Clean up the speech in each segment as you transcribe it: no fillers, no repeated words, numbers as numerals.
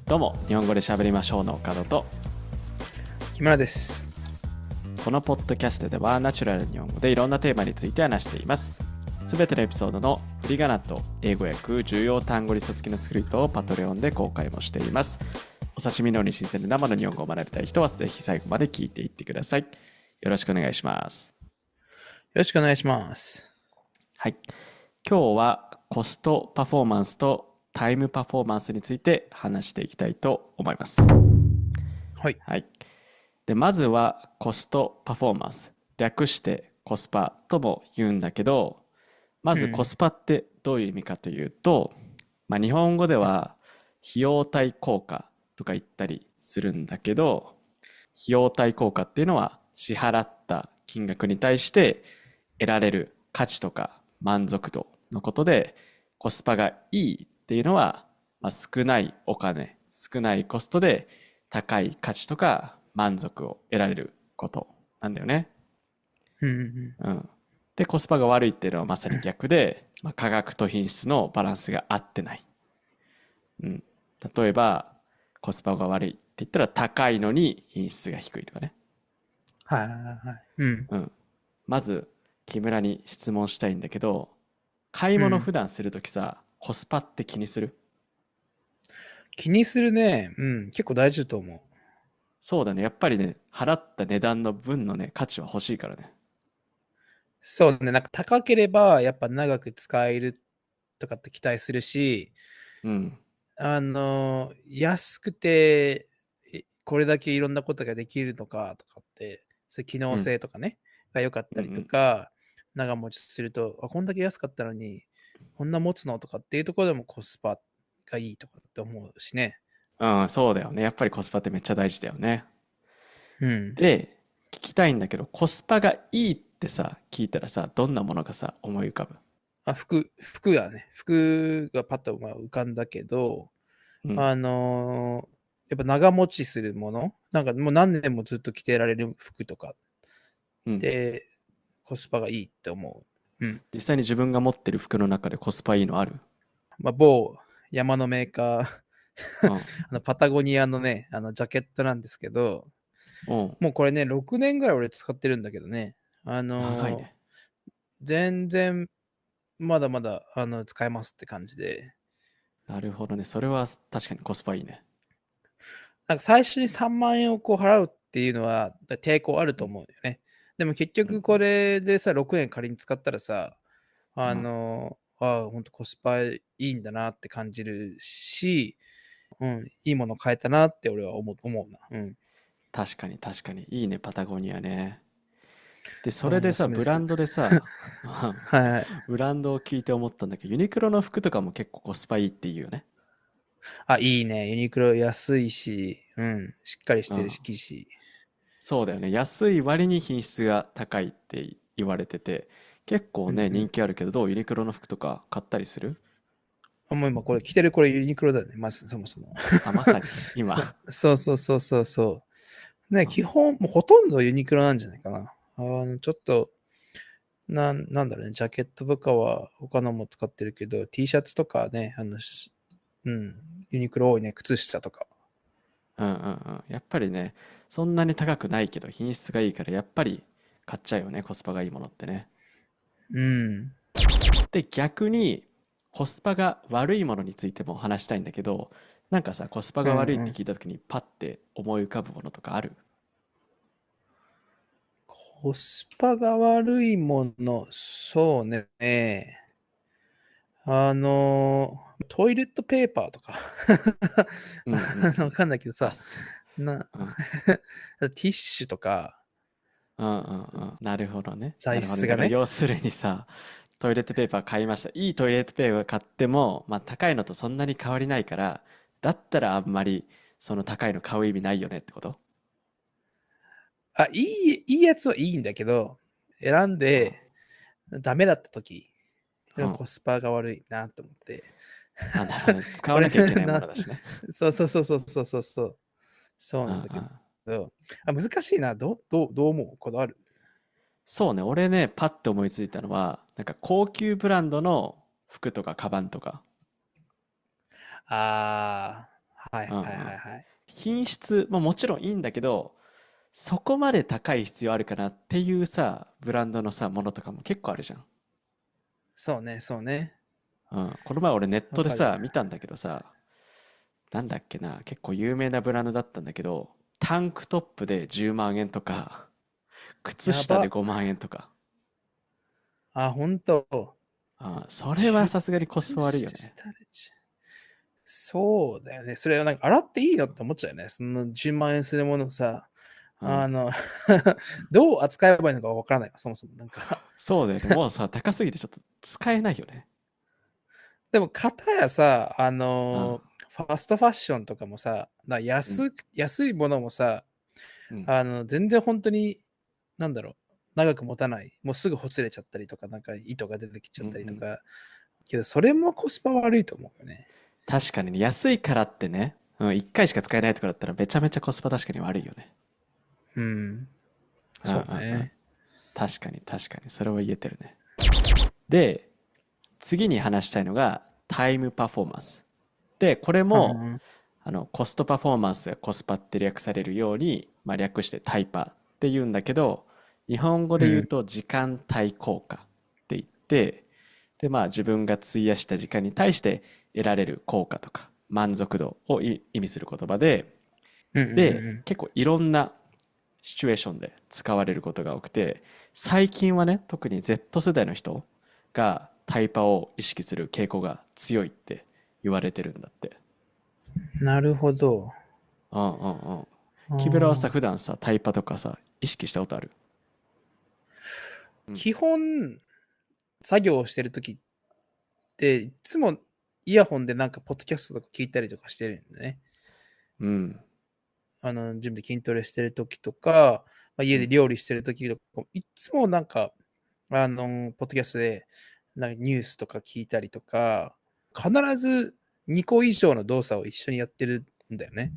どうも、日本語で喋りましょうの岡田と、木村です。このポッドキャストではナチュラル日本語でいろんなテーマについて話しています。すべてのエピソードの振り仮名と英語訳、重要単語リスト付きのスクリプトをパトレオンで公開もしています。お刺身のように新鮮で生の日本語を学びたい人はぜひ最後まで聞いていってください。よろしくお願いします。よろしくお願いします。はい。今日はコストパフォーマンスとタイムパフォーマンスについて話していきたいと思います。はい。はい。で、まずはコストパフォーマンス。略してコスパとも言うんだけど、まずコスパってどういう意味かというと、日本語では費用対効果とか言ったりするんだけど、費用対効果っていうのは支払った金額に対して得られる価値とか満足度のことで、コスパがいいっていうのは、少ないお金、少ないコストで高い価値とか満足を得られることなんだよね。うん。で、コスパが悪いっていうのはまさに逆で、価格と品質のバランスが合ってない。うん。例えば、コスパが悪いって言ったら高いのに品質が低いとかね。はいはいはい。うん。まず、木村に質問したいんだけど、買い物普段するときさ、コスパって気にする？気にするね。結構大事だと思う。そうだね。やっぱりね、払った値段の分のね、価値は欲しいからね。そうね。なんか高ければやっぱ長く使えるとかって期待するし、うん。安くてこれだけいろんなことができるのかとかって、そういう機能うん。性とかね、が良かったりとうんうん。か、長持ちすると、こんだけ安かったのに、こんな持つのとかっていうところでもコスパがいいとかって思うしね。うん、そうだよね。やっぱりコスパってめっちゃ大事だよね。うん。で、聞きたいんだけど、コスパがいいってさ、聞いたらさ、どんなものがさ、思い浮かぶ？服がね、服がパッと浮かんだけど、うん。あのやっぱ長持ちするもの、なんかもう何年もずっと着てられる服とかっうん。てコスパがいいって思う。実際に自分が持ってる服の中でコスパいいのある？某山のメーカー うん。パタゴニアのね、ジャケットなんですけど、うん。もうこれね、6年ぐらい俺使ってるんだけどね、あの、長いね。全然まだまだ、使えますって感じで、なるほどね。それは確かにコスパいいね。なんか最初に3万円をこう払うっていうのは、抵抗あるとうん。思うんだよね。でも結うん。局これでさ、6円仮に使ったらさ、うん。ほんとコスパいいんだなって感じるし、いいもの買えたなって俺は思うな。確かに確かに。いいね、パタゴニアね。で、それでさ、おすすめです。ブランドでさ、はいはい。ブランドを聞いて思ったんだけど、ユニクロの服とかも結構コスパいいっていうよね。いいね。ユニクロ安いし、しっかりしうん。てるし、生地。そうだよね。安い割に品質が高いって言われてて、結構ね、人うんうん。気あるけど、どうユニクロの服とか買ったりする？もう今これ着てるこれユニクロだよね。まずそもそも。あ、まさに、今。そうそうそうそうそう。ね、うん。基本、もうほとんどユニクロなんじゃないかな。ちょっと、なんだろうね、ジャケットとかは他のも使ってるけど、T シャツとかね、ユニクロ多いね、靴下とか。うんうんうん。やっぱりね、そんなに高くないけど品質がいいから、やっぱり買っちゃうよね、コスパがいいものってね。うん。で、逆に、コスパが悪いものについても話したいんだけど、なんかさ、コスパうんが悪いっうん。て聞いた時にパッて思い浮かぶものとかある？コスパが悪いもの、そうね。トイレットペーパーとか うんうんうん。わかんないけどあ、さ、な うん。ティッシュとか、うんうんうん。なるほどね。座椅なるほどね。だから子がね。要するにさ、トイレットペーパー買いました。いいトイレットペーパー買っても、高いのとそんなに変わりないから、だったらあんまりその高いの買う意味ないよねってこと？いいやつはいいんだけど、選んうん。でダメだった時、うん。コスパが悪いなと思って。あ、なるほどね。使これわなきゃいけないもな、のだしね。そうそうそうそうそうそうそう。そううんうなんだけん。ど、難しいな。どう思うこだわる？そうね。俺ね、パッて思いついたのは、なんか高級ブランドの服とかカバンとか。あはいはいうんうん。はいはい。品質ももちろんいいんだけど、そこまで高い必要あるかなっていうさ、ブランドのさ、ものとかも結構あるじゃん。そうね、そうね。うん。この前俺ネッわかる。トでさ、見たんだけどさ、なんだっけな、結構有名なブランドだったんだけど、タンクトップで10万円とか、靴下でやば。5万円とか。あ、ほんと。それは熟さすがにコスパ悪いよね。したらそうだよね。それはなんか洗っていいのって思っちゃうよね。その10万円するものをさ、うん。あのどう扱えばいいのかわからないわ、そもそも。なんかそうだよね。もうさ、高すぎてちょっと使えないよね。でも、片やさ、うん。ファストファッションとかもさ、うん。安いものもさ、うん。全然本当に、なんだろう、長く持たない。もうすぐほつれちゃったりとか、なんか糸が出てきちゃっうんうん。たりとか。けど、それもコスパ悪いと思うよね。確かにね、安いからってね、うん、1回しか使えないとかだったらめちゃめちゃコスパ確かに悪いよね。うん。うんうんそううん。ね。確かに確かに。それは言えてるね。で、次に話したいのがタイムパフォーマンス。で、これも、はんコストパフォーマンスがコスパって略されるように、まあ、略してタイパって言うんだけど、日本語で言ううん。と時間対効果って言って、で、まあ自分が費やした時間に対して得られる効果とか満足度を意味する言葉で、うんうんうんで、うん。結構いろんなシチュエーションで使われることが多くて、最近はね、特に Z 世代の人がタイパを意識する傾向が強いって言われてるんだって。なるほど。うんうんうん。あ木村はさ、ー普段さ、タイパとかさ、意識したことある？うん。基本、作業をしてるときって、いつもイヤホンでなんかポッドキャストとか聞いたりとかしてるんだね。うん。自分で筋トレしてるときとか、家でうん。料理してるときとか、いつもなんか、ポッドキャストでなんかニュースとか聞いたりとか、必ず2個以上の動作を一緒にやってるんだよね。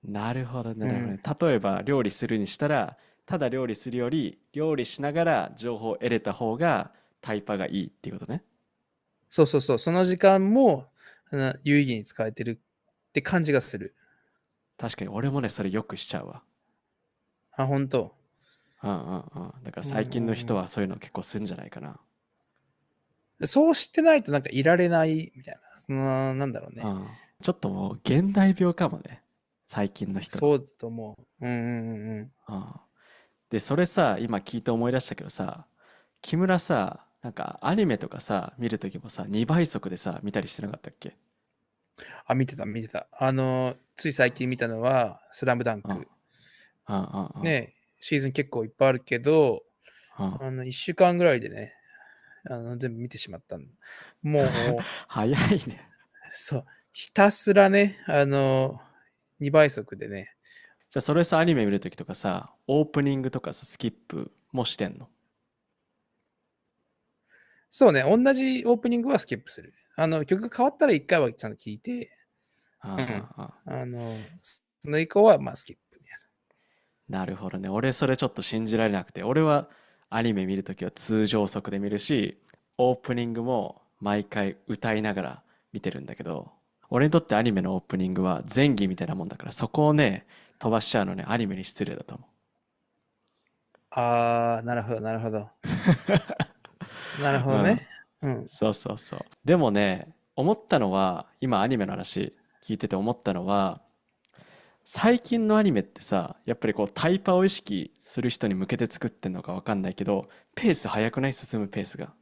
なるほど、なうん。るほどね。例えば、料理するにしたら、ただ料理するより、料理しながら情報を得れた方がタイパがいいっていうことね。そうそうそう。その時間も有意義に使えてるって感じがする。確かに、俺もね、それよくしちゃうわ。あ、本当。うんうんうん。だからうん最近の人うんはそういうの結構するんじゃないかな。うん。そうしてないとなんかいられないみたいな。なんだろうね。うん。ちょっともう現代病かもね。最近の人の。そうだと思う。うんうんうんうん。うん。で、それさ、今聞いて思い出したけどさ、木村さ、なんかアニメとかさ、見るときもさ、2倍速でさ、見たりしてなかったっけ？あ、見てた、見てた。つい最近見たのは、スラムダンうん。うんク。うんうん。ね、シーズン結構いっぱいあるけど、うん。1週間ぐらいでね、全部見てしまったん。もう、早いね。そう、ひたすらね、2倍速でね、じゃあそれさ、アニメ見るときとかさ、オープニングとかさ、スキップもしてんの？そうね、同じオープニングはスキップする。曲が変わったら1回はちゃんと聞いて、うん。ああ、ああ。その以降は、まあ、スキップみたいなるほどね。俺それちょっと信じられなくて、俺はアニメ見るときは通常速で見るし、オープニングも毎回歌いながら見てるんだけど、俺にとってアニメのオープニングは前儀みたいなもんだから、そこをね、飛ばしちゃうのね、アニメに失礼だと思う。な。なるほど、なるほど。なるほどね。うん。うん。そうそうそう。でもね、思ったのは、今アニメの話聞いてて思ったのは、最近のアニメってさ、やっぱりこうタイパを意識する人に向けて作ってんのかわかんないけど、ペース速くない？進むペースが。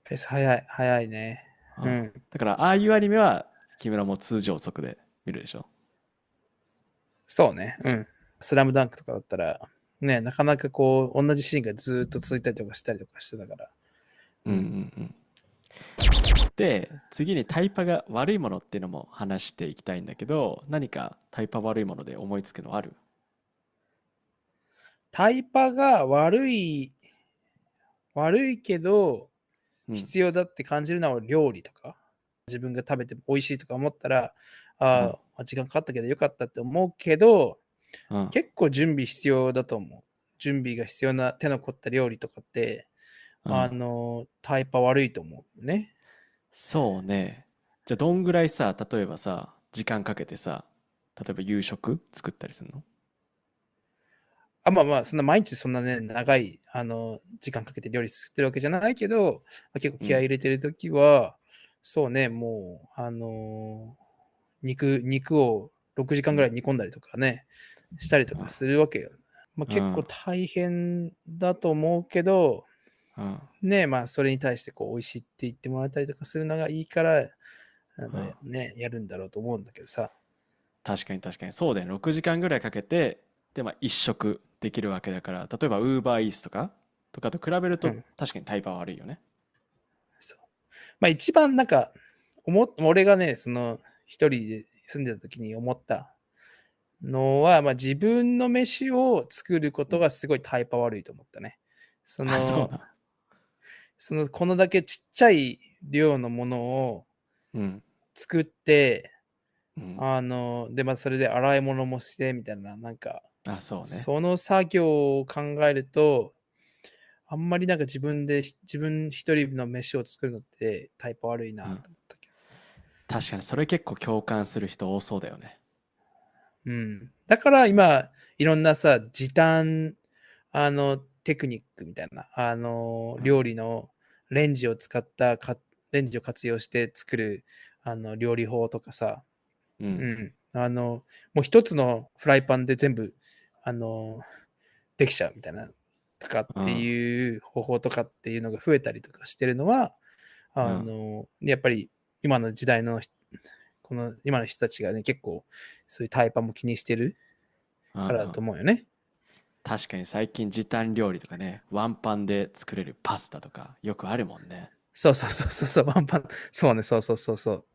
ペース早い、早いね。うん。うん。だからああいうアニメは木村も通常速で見るでしょ？そうね。うん。スラムダンクとかだったら、ね、なかなかこう、同じシーンがずーっと続いたりとかしたりとかしてたから。うんうんうん。うん。で、次にタイパが悪いものっていうのも話していきたいんだけど、何かタイパ悪いもので思いつくのある？タイパが悪いけど、うん。必要だって感じるのは料理とか、自分が食べて美味しいとか思ったら、うん。時間かかったけどよかったって思うけど、うん。結構準備必要だと思う。準備が必要な手の凝った料理とかって、うん。タイパ悪いと思うね。そうね。じゃあどんぐらいさ、例えばさ、時間かけてさ、例えば夕食作ったりするの？まあまあ、そんな毎日そんなね、長い、時間かけて料理作ってるわけじゃないけど、結構気合いうん。入れてるときは、そうね、もう、肉を6時間ぐらいうん。煮込んだりとかね、したりとかするわけよ。結構うん。大変だと思うけど、うん。ね、まあ、それに対して美味しいって言ってもらえたりとかするのがいいから、なんだうん。ね、やるんだろうと思うんだけどさ。確かに確かに。そうだよね。6時間ぐらいかけて、で、まあ一食できるわけだから、例えば Uber Eats とかと比べるとうん。確かにタイパは悪いよね。そう。一番なんか、俺がね、一人で住んでた時に思ったのは、自分の飯を作るこうん。とがすごいタイパ悪いと思ったね。そあ、そうの、な。このだけちっちゃい量のものをうん。作って、うん。で、それで洗い物もしてみたいな、なんか、あ、そうね。その作業を考えると、あんまりなんか自分一人の飯を作るのってタイプ悪いなうん。と思ったけ確かにそれ結構共感する人多そうだよね。ど。うん。だからうん。今、いろんなさ、時短、テクニックみたいな、うん。料理のレンジを使ったレンジを活用して作る、料理法とかさ、うん。うん。もう一つのフライパンで全部、あの、できちゃうみたいな、とかってうん。いう方法とかっていうのが増えたりとかしてるのは、うん。やっぱり今の時代の、今の人たちがね、結構そういうタイパも気にしてるうん。うからだとん。思うよね。確かに最近時短料理とかね、ワンパンで作れるパスタとかよくあるもんね。そうそうそうそうそう、ワンパン。そうね、そうそうそうそう。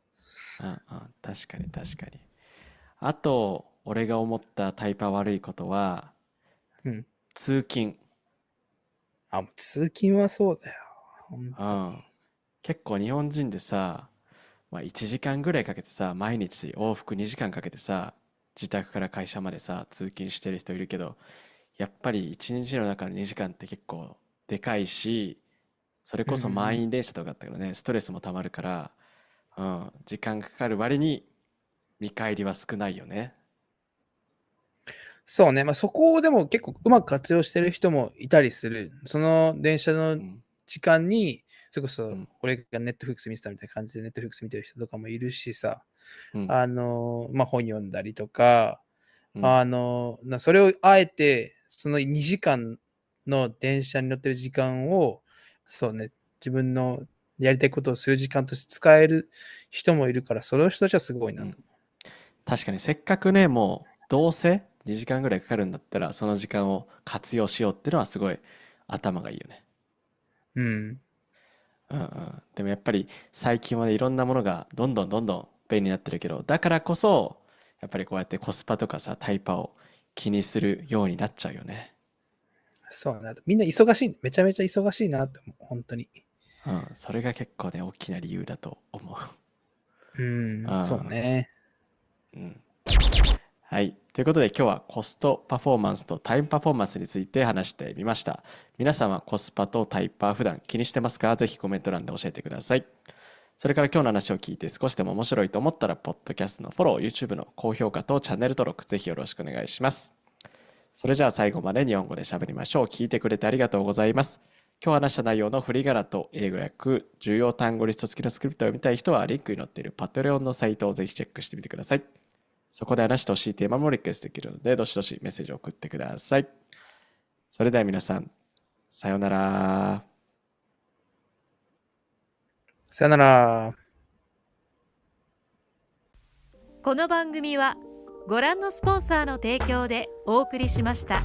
うんうん。確かに確かに。あと、俺が思ったタイパ悪いことは、うん。通勤。もう通勤はそうだよ。本当に。うん。結構日本人でさ、まあ、1時間ぐらいかけてさ、毎日往復2時間かけてさ、自宅から会社までさ、通勤してる人いるけど、やっぱり1日の中の2時間って結構でかいし、それうんうこそんうん。満員電車とかだったからね、ストレスもたまるから、うん、時間かかる割に見返りは少ないよね。そうね。そこをでも結構うまく活用してる人もいたりする。その電車のうん、時間に、それこそうん、俺がネットフリックス見てたみたいな感じでネットフリックス見てる人とかもいるしさ、うん、本読んだりとか、うん、それをあえて、その2時間の電車に乗ってる時間を、そうね、自分のやりたいことをする時間として使える人もいるから、その人たちはすごいなとうん。確かにせっかくね、もうどうせ2時間ぐらいかかるんだったら、その時間を活用しようっていうのはすごい頭がいいよね。思う。うん。うんうん。でもやっぱり最近はね、いろんなものがどんどんどんどん便利になってるけど、だからこそ、やっぱりこうやってコスパとかさ、タイパを気にするようになっちゃうよね。そうね。みんな忙しい。めちゃめちゃ忙しいなって思う。本当に。うん。それが結構ね、大きな理由だと思う。ううん、そうん。ね。うん。はい。ということで今日はコストパフォーマンスとタイムパフォーマンスについて話してみました。皆さんはコスパとタイパー普段気にしてますか？ぜひコメント欄で教えてください。それから今日の話を聞いて少しでも面白いと思ったら、ポッドキャストのフォロー、YouTube の高評価とチャンネル登録、ぜひよろしくお願いします。それじゃあ最後まで日本語で喋りましょう。聞いてくれてありがとうございます。今日話した内容の振り仮名と英語訳、重要単語リスト付きのスクリプトを読みたい人はリンクに載っている Patreon のサイトをぜひチェックしてみてください。そこで話してほしいテーマもリクエストできるので、どしどしメッセージを送ってください。それでは皆さん、さようなら。さよなら。この番組はご覧のスポンサーの提供でお送りしました。